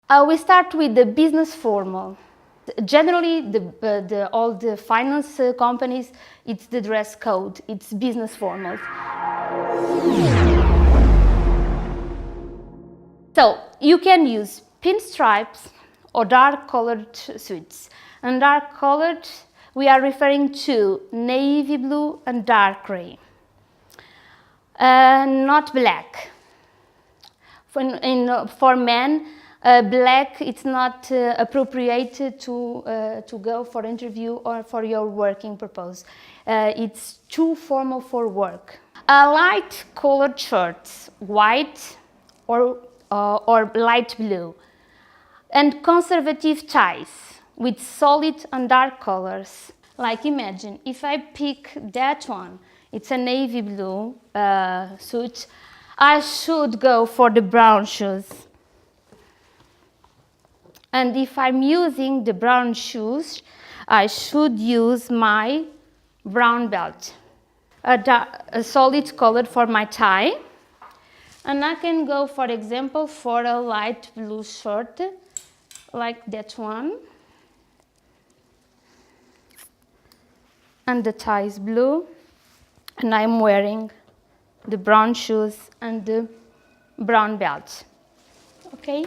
We start with the business formal. Generally, all the finance companies, it's the dress code, it's business formal. So you can use pinstripes or dark-colored suits. And dark-colored, we are referring to navy blue and dark gray. Not black. For men, black it's not appropriate to go for interview or for your working purpose. It's too formal for work. Light colored shirts, white or light blue, and conservative ties with solid and dark colors. Like imagine if I pick that one, it's a navy blue suit, I should go for the brown shoes. And if I'm using the brown shoes, I should use my brown belt. A solid color for my tie. And I can go, for example, for a light blue shirt, like that one. And the tie is blue. And I'm wearing the brown shoes and the brown belt. Okay?